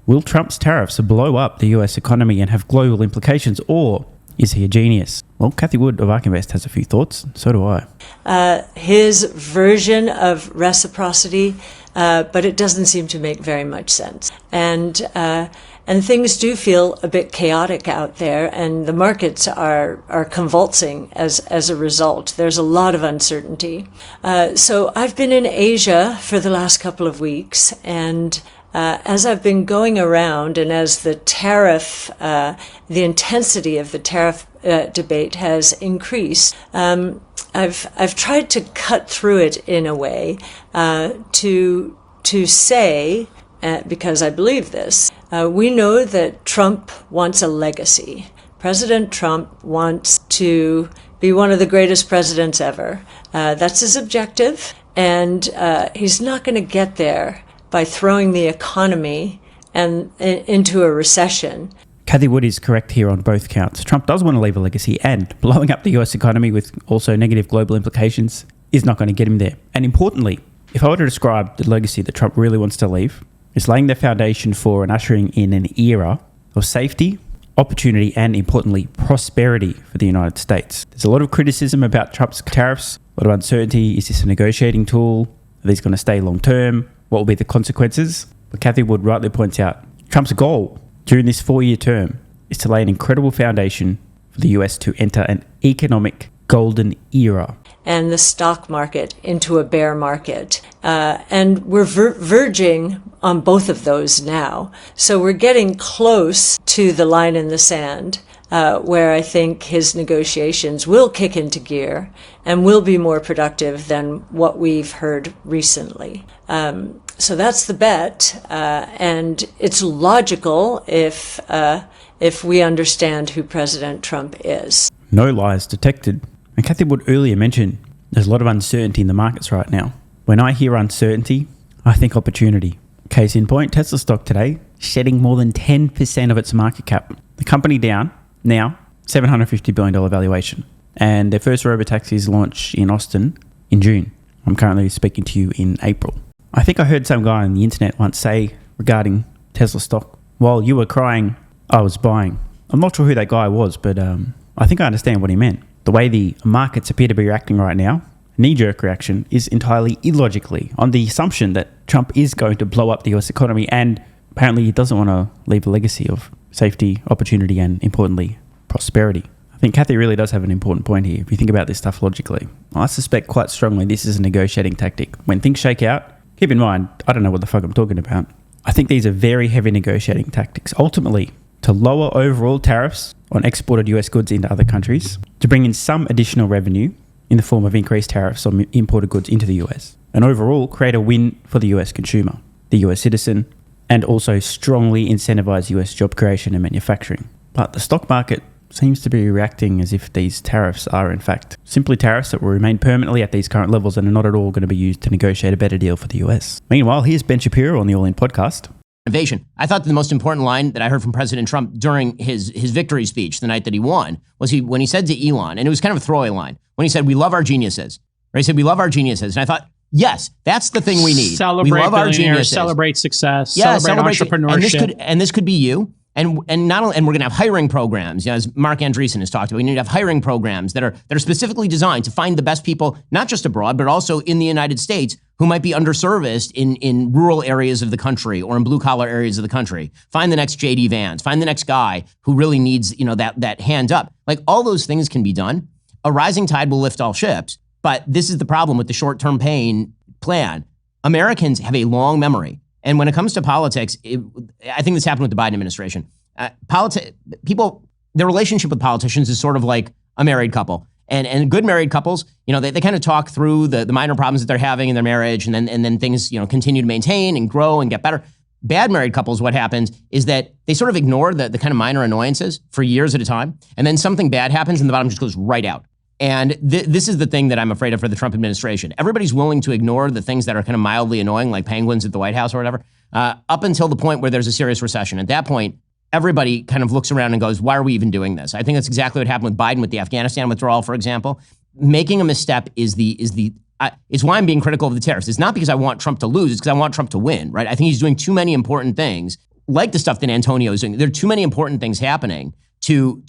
Will Trump's tariffs blow up the US economy and have global implications, or is he a genius? Well, Cathie Wood of ARK Invest has a few thoughts. So do I. His version of reciprocity, but it doesn't seem to make very much sense. And things do feel a bit chaotic out there, and the markets are convulsing as a result. There's a lot of uncertainty. So I've been in Asia for the last couple of weeks, and as I've been going around, and as the intensity of the tariff debate has increased, I've tried to cut through it in a way to say, because I believe this, we know that Trump wants a legacy. President Trump wants to be one of the greatest presidents ever. That's his objective, and he's not going to get there by throwing the economy into a recession. Cathie Wood is correct here on both counts. Trump does want to leave a legacy, and blowing up the US economy with also negative global implications is not going to get him there. And importantly, if I were to describe the legacy that Trump really wants to leave, it's laying the foundation for and ushering in an era of safety, opportunity, and importantly, prosperity for the United States. There's a lot of criticism about Trump's tariffs, a lot of uncertainty. Is this a negotiating tool? Are these going to stay long term? What will be the consequences? But Cathie Wood rightly points out, Trump's goal during this 4-year term is to lay an incredible foundation for the US to enter an economic golden era. And the stock market into a bear market. And we're verging on both of those now. So we're getting close to the line in the sand, where I think his negotiations will kick into gear and will be more productive than what we've heard recently. So that's the bet, and it's logical if we understand who President Trump is. No lies detected. And Cathie Wood earlier mentioned there's a lot of uncertainty in the markets right now. When I hear uncertainty, I think opportunity. Case in point, Tesla stock today shedding more than 10% of its market cap. The company down now, $750 billion valuation. And their first Robotaxis launch in Austin in June. I'm currently speaking to you in April. I think I heard some guy on the internet once say regarding Tesla stock, while you were crying, I was buying. I'm not sure who that guy was, but I think I understand what he meant. The way the markets appear to be reacting right now, knee-jerk reaction, is entirely illogically on the assumption that Trump is going to blow up the US economy, and apparently he doesn't want to leave a legacy of safety, opportunity, and importantly, prosperity. I think Cathie really does have an important point here if you think about this stuff logically. I suspect quite strongly this is a negotiating tactic. When things shake out, keep in mind, I don't know what the fuck I'm talking about. I think these are very heavy negotiating tactics, ultimately to lower overall tariffs on exported US goods into other countries, to bring in some additional revenue in the form of increased tariffs on imported goods into the US, and overall create a win for the US consumer, the US citizen, and also strongly incentivize US job creation and manufacturing. But the stock market seems to be reacting as if these tariffs are in fact simply tariffs that will remain permanently at these current levels and are not at all going to be used to negotiate a better deal for the US. Meanwhile, here's Ben Shapiro on the All In podcast. Innovation. I thought the most important line that I heard from President Trump during his victory speech the night that he won was when he said to Elon, and it was kind of a throwaway line, when he said, "We love our geniuses." Right? He said, "We love our geniuses." And I thought, yes, that's the thing we need. Celebrate we love our geniuses. Celebrate success. Yeah, celebrate entrepreneurship. And this could be you. And not only, and we're going to have hiring programs, as Mark Andreessen has talked about. We need to have hiring programs that are specifically designed to find the best people, not just abroad, but also in the United States, who might be underserviced in rural areas of the country or in blue collar areas of the country. Find the next JD Vance. Find the next guy who really needs that hand up. Like, all those things can be done. A rising tide will lift all ships. But this is the problem with the short term pain plan. Americans have a long memory. And when it comes to politics, I think this happened with the Biden administration. People, their relationship with politicians is sort of like a married couple. And good married couples, they kind of talk through the minor problems that they're having in their marriage, and then things, continue to maintain and grow and get better. Bad married couples, what happens is that they sort of ignore the kind of minor annoyances for years at a time. And then something bad happens and the bottom just goes right out. And this is the thing that I'm afraid of for the Trump administration. Everybody's willing to ignore the things that are kind of mildly annoying, like penguins at the White House or whatever, up until the point where there's a serious recession. At that point, everybody kind of looks around and goes, why are we even doing this? I think that's exactly what happened with Biden with the Afghanistan withdrawal, for example. Making a misstep is why I'm being critical of the tariffs. It's not because I want Trump to lose. It's because I want Trump to win, right? I think he's doing too many important things. like the stuff that Antonio's doing. There are too many important things happening to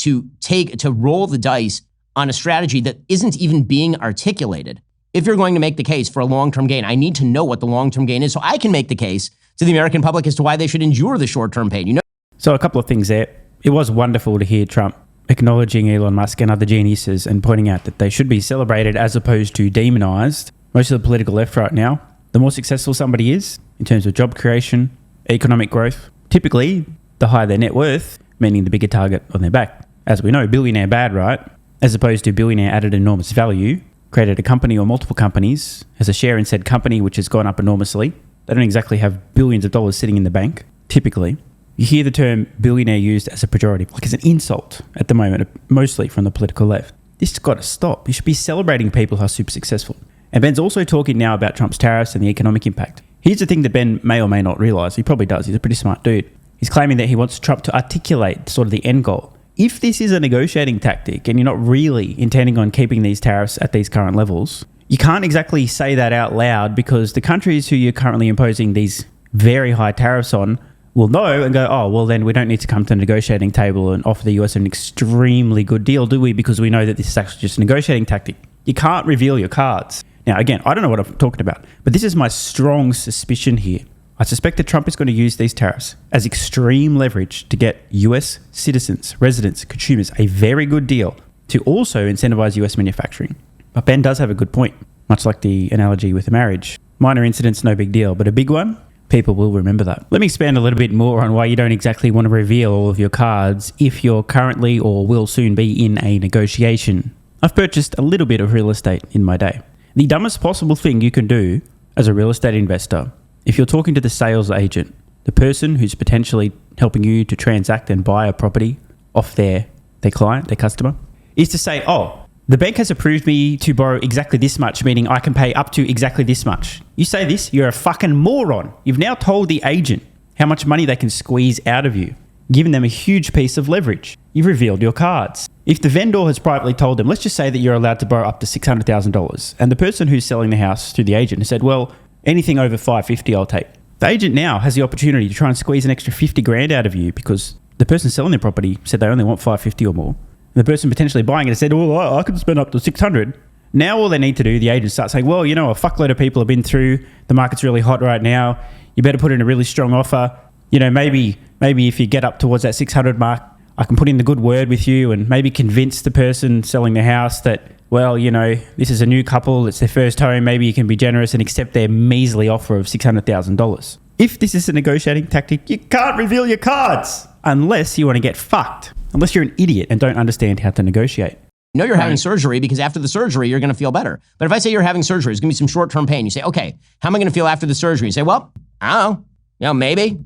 roll the dice on a strategy that isn't even being articulated. If you're going to make the case for a long-term gain, I need to know what the long-term gain is so I can make the case to the American public as to why they should endure the short-term pain. So a couple of things there. It was wonderful to hear Trump acknowledging Elon Musk and other geniuses and pointing out that they should be celebrated as opposed to demonized. Most of the political left right now, the more successful somebody is in terms of job creation, economic growth, typically the higher their net worth, meaning the bigger target on their back. As we know, billionaire bad, right? As opposed to billionaire added enormous value, created a company or multiple companies, has a share in said company which has gone up enormously. They don't exactly have billions of dollars sitting in the bank, typically. You hear the term billionaire used as a pejorative, like as an insult at the moment, mostly from the political left. This has got to stop. You should be celebrating people who are super successful. And Ben's also talking now about Trump's tariffs and the economic impact. Here's the thing that Ben may or may not realise. He probably does. He's a pretty smart dude. He's claiming that he wants Trump to articulate sort of the end goal. If this is a negotiating tactic and you're not really intending on keeping these tariffs at these current levels, you can't exactly say that out loud because the countries who you're currently imposing these very high tariffs on will know and go, oh, well, then we don't need to come to the negotiating table and offer the US an extremely good deal, do we? Because we know that this is actually just a negotiating tactic. You can't reveal your cards. Now, again, I don't know what I'm talking about, but this is my strong suspicion here. I suspect that Trump is going to use these tariffs as extreme leverage to get US citizens, residents, consumers a very good deal to also incentivize US manufacturing. But Ben does have a good point, much like the analogy with a marriage. Minor incidents, no big deal, but a big one, people will remember that. Let me expand a little bit more on why you don't exactly want to reveal all of your cards if you're currently or will soon be in a negotiation. I've purchased a little bit of real estate in my day. The dumbest possible thing you can do as a real estate investor, if you're talking to the sales agent, the person who's potentially helping you to transact and buy a property off their client, their customer, is to say, oh, the bank has approved me to borrow exactly this much, meaning I can pay up to exactly this much. You say this, you're a fucking moron. You've now told the agent how much money they can squeeze out of you, given them a huge piece of leverage. You've revealed your cards. If the vendor has privately told them, let's just say that you're allowed to borrow up to $600,000, and the person who's selling the house to the agent has said, well, anything over $550 I'll take. The agent now has the opportunity to try and squeeze an extra 50 grand out of you because the person selling the property said they only want $550 or more. And the person potentially buying it has said, well, I could spend up to $600. Now all they need to do, the agent starts saying, well, you know, a fuckload of people have been through, the market's really hot right now, you better put in a really strong offer. You know, maybe if you get up towards that 600 mark, I can put in the good word with you and maybe convince the person selling the house that, well, you know, this is a new couple, it's their first home, maybe you can be generous and accept their measly offer of $600,000. If this is a negotiating tactic, you can't reveal your cards unless you want to get fucked, unless you're an idiot and don't understand how to negotiate. You know you're having surgery because after the surgery, you're going to feel better. But if I say you're having surgery, it's going to be some short-term pain. You say, okay, how am I going to feel after the surgery? You say, well, I don't know. You know, maybe.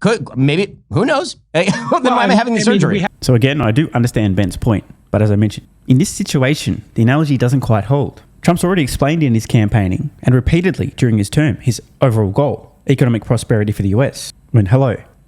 Could, maybe. Who knows? Then why am I having the surgery? So again, I do understand Ben's point. But as I mentioned, in this situation, the analogy doesn't quite hold. Trump's already explained in his campaigning and repeatedly during his term his overall goal, economic prosperity for the US.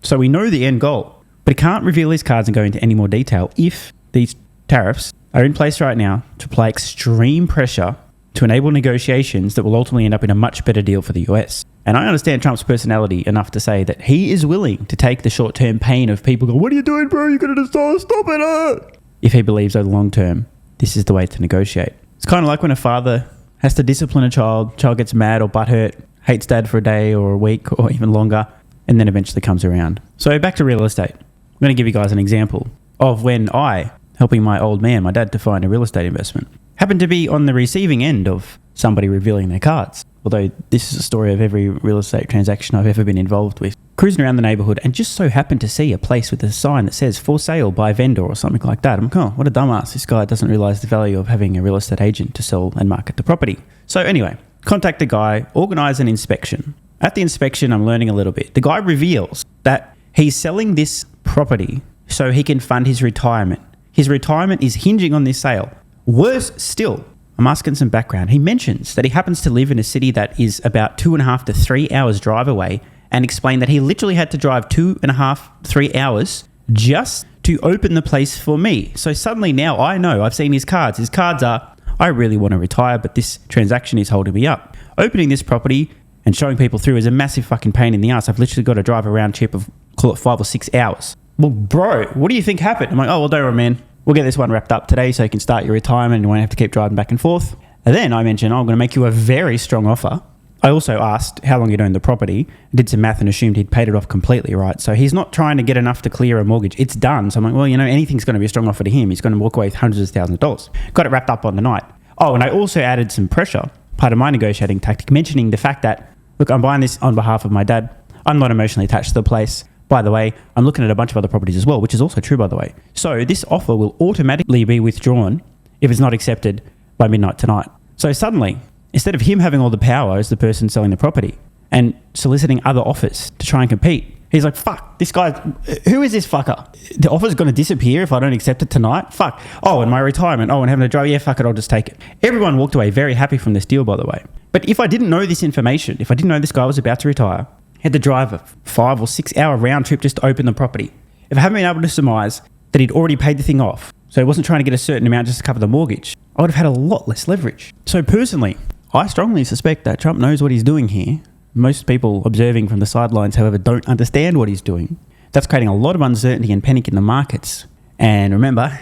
So we know the end goal, but he can't reveal his cards and go into any more detail if these tariffs are in place right now to apply extreme pressure to enable negotiations that will ultimately end up in a much better deal for the US. And I understand Trump's personality enough to say that he is willing to take the short-term pain of people going, what are you doing, bro? You're going to stop it. If he believes over the long term, this is the way to negotiate. It's kind of like when a father has to discipline a child gets mad or butthurt, hates dad for a day or a week or even longer, and then eventually comes around. So back to real estate. I'm going to give you guys an example of when I, helping my old man, my dad, to find a real estate investment, happened to be on the receiving end of somebody revealing their cards. Although this is a story of every real estate transaction I've ever been involved with. Cruising around the neighborhood and just so happened to see a place with a sign that says for sale by vendor or something like that. I'm like, oh, what a dumbass. This guy doesn't realize the value of having a real estate agent to sell and market the property. So anyway, contact the guy, organize an inspection. At the inspection, I'm learning a little bit. The guy reveals that he's selling this property so he can fund his retirement. His retirement is hinging on this sale. Worse still, I'm asking some background. He mentions that he happens to live in a city that is about 2.5 to 3 hours drive away and explained that he literally had to drive 2.5, 3 hours just to open the place for me. So suddenly now I know, I've seen his cards. His cards are, I really want to retire, but this transaction is holding me up. Opening this property and showing people through is a massive fucking pain in the ass. I've literally got to drive a round trip of call it 5 or 6 hours. Well, bro, what do you think happened? I'm like, oh, well, don't worry, man. We'll get this one wrapped up today so you can start your retirement and you won't have to keep driving back and forth. And then I mentioned, I'm going to make you a very strong offer. I also asked how long he'd owned the property, did some math and assumed he'd paid it off completely, right? So he's not trying to get enough to clear a mortgage. It's done. So I'm like, well, anything's going to be a strong offer to him. He's going to walk away with hundreds of thousands of dollars. Got it wrapped up on the night. Oh, and I also added some pressure, part of my negotiating tactic, mentioning the fact that, look, I'm buying this on behalf of my dad. I'm not emotionally attached to the place. By the way, I'm looking at a bunch of other properties as well, which is also true, by the way. So this offer will automatically be withdrawn if it's not accepted by midnight tonight. So suddenly, instead of him having all the power as the person selling the property and soliciting other offers to try and compete, he's like, fuck, this guy, who is this fucker? The offer's going to disappear if I don't accept it tonight? Fuck. Oh, and my retirement. Oh, and having to drive. Yeah, fuck it, I'll just take it. Everyone walked away very happy from this deal, by the way. But if I didn't know this information, if I didn't know this guy was about to retire, had to drive a 5 or 6 hour round trip just to open the property, if I haven't been able to surmise that he'd already paid the thing off, so he wasn't trying to get a certain amount just to cover the mortgage, I would have had a lot less leverage. So personally, I strongly suspect that Trump knows what he's doing here. Most people observing from the sidelines, however, don't understand what he's doing. That's creating a lot of uncertainty and panic in the markets. And remember,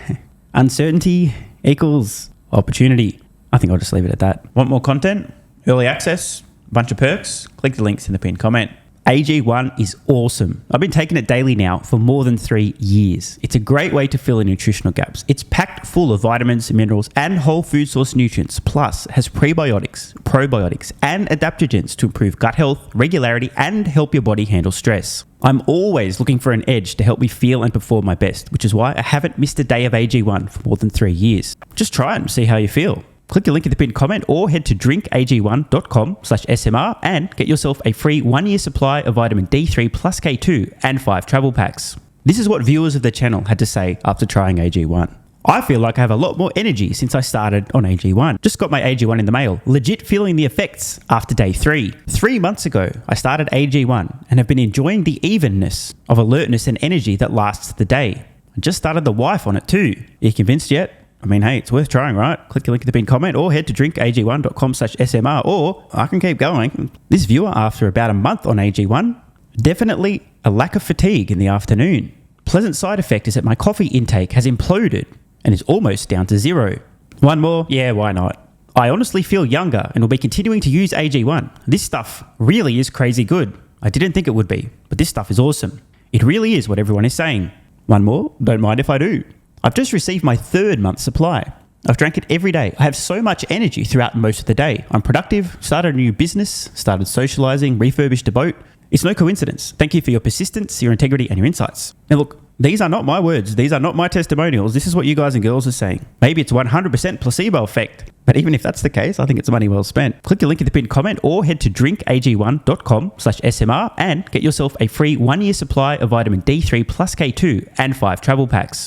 uncertainty equals opportunity. I think I'll just leave it at that. Want more content? Early access? A bunch of perks? Click the links in the pinned comment. AG1 is awesome. I've been taking it daily now for more than 3 years. It's a great way to fill in nutritional gaps. It's packed full of vitamins, minerals, and whole food source nutrients, plus has prebiotics, probiotics, and adaptogens to improve gut health, regularity, and help your body handle stress. I'm always looking for an edge to help me feel and perform my best, which is why I haven't missed a day of AG1 for more than 3 years. Just try it and see how you feel. Click the link in the pinned comment or head to drinkag1.com/SMR and get yourself a free 1-year supply of vitamin D3 plus K2 and 5 travel packs. This is what viewers of the channel had to say after trying AG1. I feel like I have a lot more energy since I started on AG1. Just got my AG1 in the mail. Legit feeling the effects after day 3. 3 months ago, I started AG1 and have been enjoying the evenness of alertness and energy that lasts the day. I just started the wife on it too. Are you convinced yet? I mean, hey, it's worth trying, right? Click the link in the pinned comment or head to drinkag1.com/SMR, or I can keep going. This viewer, after about a month on AG1, definitely a lack of fatigue in the afternoon. Pleasant side effect is that my coffee intake has imploded and is almost down to 0. One more? Yeah, why not? I honestly feel younger and will be continuing to use AG1. This stuff really is crazy good. I didn't think it would be, but this stuff is awesome. It really is what everyone is saying. One more? Don't mind if I do. I've just received my 3rd month supply. I've drank it every day. I have so much energy throughout most of the day. I'm productive, started a new business, started socializing, refurbished a boat. It's no coincidence. Thank you for your persistence, your integrity, and your insights. Now look, these are not my words. These are not my testimonials. This is what you guys and girls are saying. Maybe it's 100% placebo effect. But even if that's the case, I think it's money well spent. Click the link in the pinned comment or head to drinkag1.com/SMR and get yourself a free 1-year supply of vitamin D3 plus K2 and 5 travel packs.